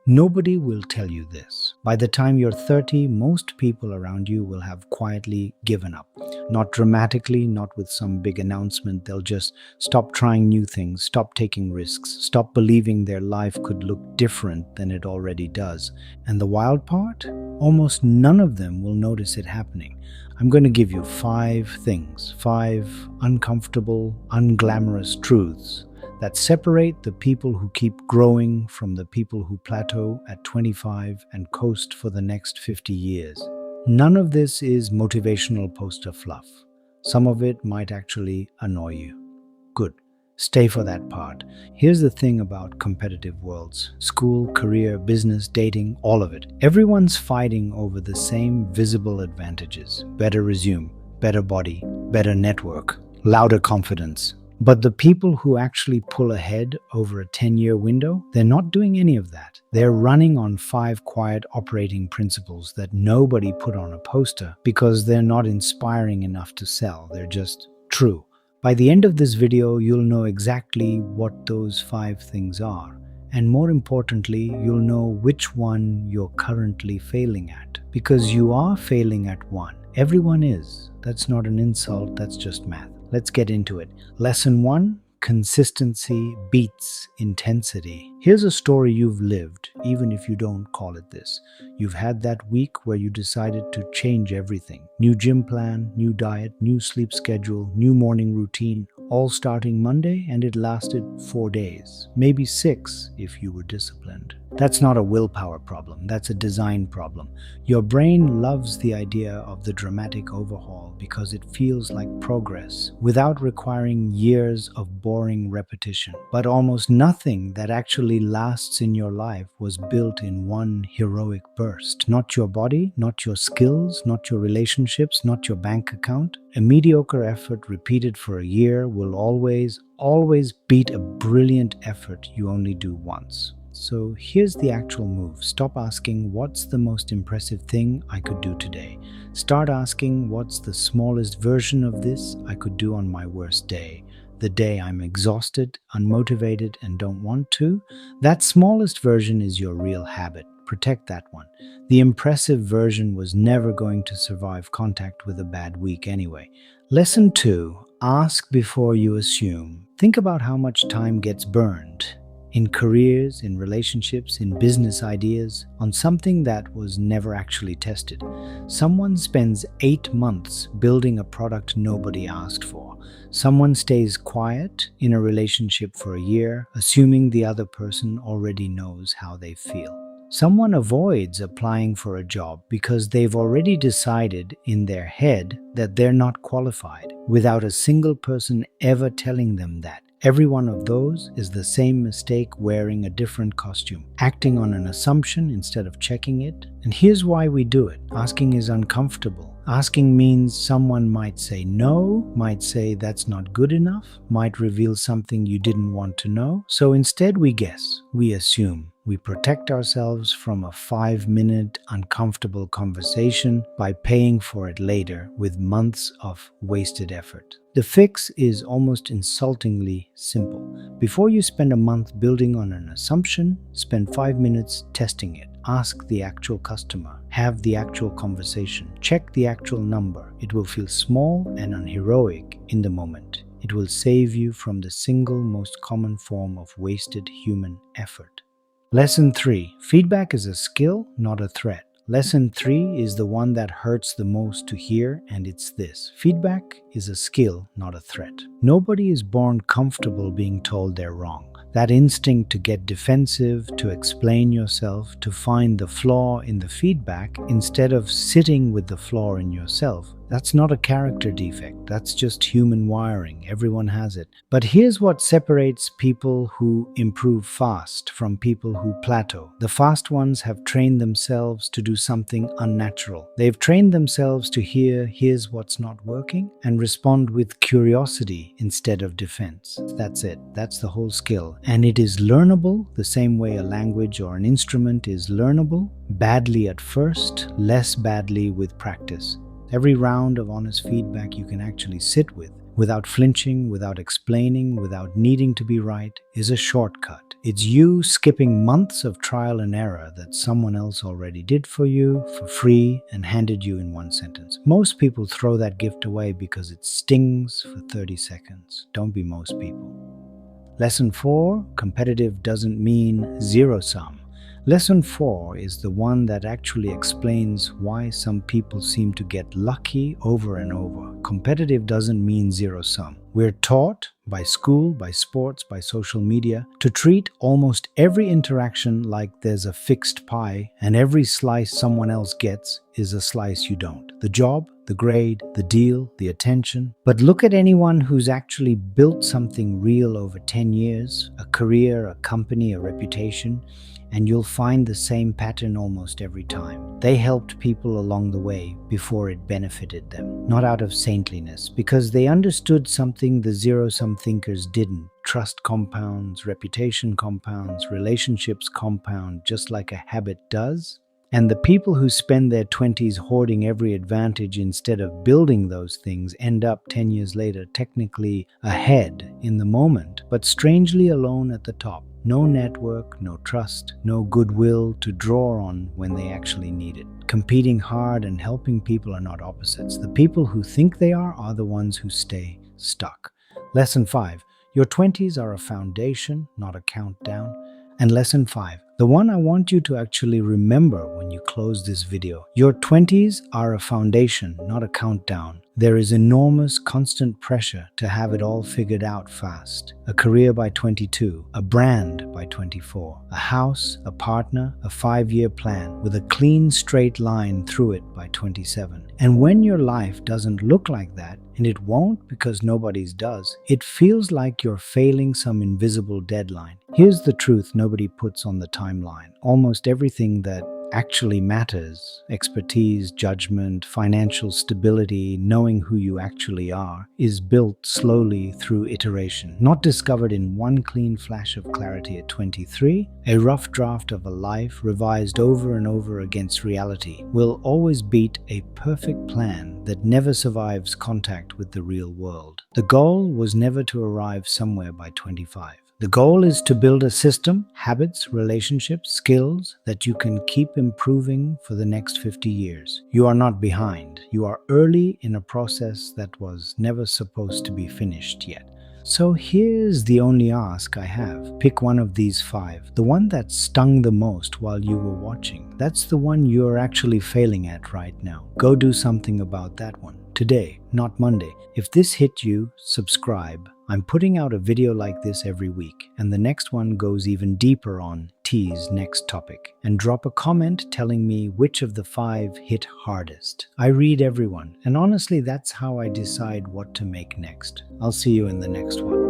Nobody will tell you this. By the time you're 30, most people around you will have quietly given up. Not dramatically, not with some big announcement. They'll just stop trying new things, stop taking risks, stop believing their life could look different than it already does. And the wild part? Almost none of them will notice it happening. I'm going to give you 5 things, 5 uncomfortable, unglamorous truths that separate the people who keep growing from the people who plateau at 25 and coast for the next 50 years. None of this is motivational poster fluff. Some of it might actually annoy you. Good. Stay for that part. Here's the thing about competitive worlds: school, career, business, dating, all of it. Everyone's fighting over the same visible advantages: better resume, better body, better network, louder confidence. But the people who actually pull ahead over a 10-year window, they're not doing any of that. They're running on 5 quiet operating principles that nobody put on a poster because they're not inspiring enough to sell. They're just true. By the end of this video, you'll know exactly what those 5 things are. And more importantly, you'll know which one you're currently failing at. Because you are failing at one. Everyone is. That's not an insult, that's just math. Let's get into it. Lesson 1, consistency beats intensity. Here's a story you've lived, even if you don't call it this. You've had that week where you decided to change everything. New gym plan, new diet, new sleep schedule, new morning routine, all starting Monday, and it lasted 4 days, maybe 6 if you were disciplined. That's not a willpower problem, that's a design problem. Your brain loves the idea of the dramatic overhaul because it feels like progress without requiring years of boring repetition. But almost nothing that actually lasts in your life was built in one heroic burst. Not your body, not your skills, not your relationships, not your bank account. A mediocre effort repeated for a year will always beat a brilliant effort you only do once. So here's the actual move. Stop asking, what's the most impressive thing I could do today? Start asking, what's the smallest version of this I could do on my worst day? The day I'm exhausted, unmotivated, and don't want to? That smallest version is your real habit. Protect that one. The impressive version was never going to survive contact with a bad week anyway. Lesson 2, ask before you assume. Think about how much time gets burned in careers, in relationships, in business ideas, on something that was never actually tested. Someone spends 8 months building a product nobody asked for. Someone stays quiet in a relationship for a year, assuming the other person already knows how they feel. Someone avoids applying for a job because they've already decided in their head that they're not qualified, without a single person ever telling them that. Every one of those is the same mistake wearing a different costume, acting on an assumption instead of checking it. And here's why we do it. Asking is uncomfortable. Asking means someone might say no, might say that's not good enough, might reveal something you didn't want to know. So instead we guess, we assume. We protect ourselves from a 5-minute uncomfortable conversation by paying for it later with months of wasted effort. The fix is almost insultingly simple. Before you spend a month building on an assumption, spend 5 minutes testing it. Ask the actual customer. Have the actual conversation. Check the actual number. It will feel small and unheroic in the moment. It will save you from the single most common form of wasted human effort. Lesson 3. Feedback is a skill, not a threat. Lesson 3 is the one that hurts the most to hear, and it's this. Feedback is a skill, not a threat. Nobody is born comfortable being told they're wrong. That instinct to get defensive, to explain yourself, to find the flaw in the feedback instead of sitting with the flaw in yourself, that's not a character defect. That's just human wiring. Everyone has it. But here's what separates people who improve fast from people who plateau. The fast ones have trained themselves to do something unnatural. They've trained themselves to here's what's not working, and respond with curiosity instead of defense. That's it. That's the whole skill. And it is learnable the same way a language or an instrument is learnable. Badly at first, less badly with practice. Every round of honest feedback you can actually sit with, without flinching, without explaining, without needing to be right, is a shortcut. It's you skipping months of trial and error that someone else already did for you, for free, and handed you in one sentence. Most people throw that gift away because it stings for 30 seconds. Don't be most people. Lesson 4, competitive doesn't mean zero sum. Lesson 4 is the one that actually explains why some people seem to get lucky over and over. Competitive doesn't mean zero sum. We're taught by school, by sports, by social media to treat almost every interaction like there's a fixed pie and every slice someone else gets is a slice you don't. The job, the grade, the deal, the attention. But look at anyone who's actually built something real over 10 years, a career, a company, a reputation, and you'll find the same pattern almost every time. They helped people along the way before it benefited them, not out of saintliness, because they understood something the zero-sum thinkers didn't. Trust compounds, reputation compounds, relationships compound just like a habit does. And the people who spend their 20s hoarding every advantage instead of building those things end up 10 years later technically ahead in the moment, but strangely alone at the top. No network, no trust, no goodwill to draw on when they actually need it. Competing hard and helping people are not opposites. The people who think they are the ones who stay stuck. Lesson 5. Your 20s are a foundation, not a countdown. And lesson 5, the one I want you to actually remember when you close this video. Your 20s are a foundation, not a countdown. There is enormous constant pressure to have it all figured out fast. A career by 22, a brand by 24, a house, a partner, a 5-year plan with a clean straight line through it by 27. And when your life doesn't look like that, and it won't because nobody's does, it feels like you're failing some invisible deadline. Here's the truth nobody puts on the timeline. Almost everything that actually matters, expertise, judgment, financial stability, knowing who you actually are, is built slowly through iteration, not discovered in one clean flash of clarity at 23. A rough draft of a life revised over and over against reality will always beat a perfect plan that never survives contact with the real world. The goal was never to arrive somewhere by 25. The goal is to build a system, habits, relationships, skills that you can keep improving for the next 50 years. You are not behind. You are early in a process that was never supposed to be finished yet. So here's the only ask I have. Pick one of these 5. The one that stung the most while you were watching. That's the one you're actually failing at right now. Go do something about that one. Today, not Monday. If this hit you, subscribe. I'm putting out a video like this every week, and the next one goes even deeper on T's next topic. And drop a comment telling me which of the 5 hit hardest. I read everyone, and honestly, that's how I decide what to make next. I'll see you in the next one.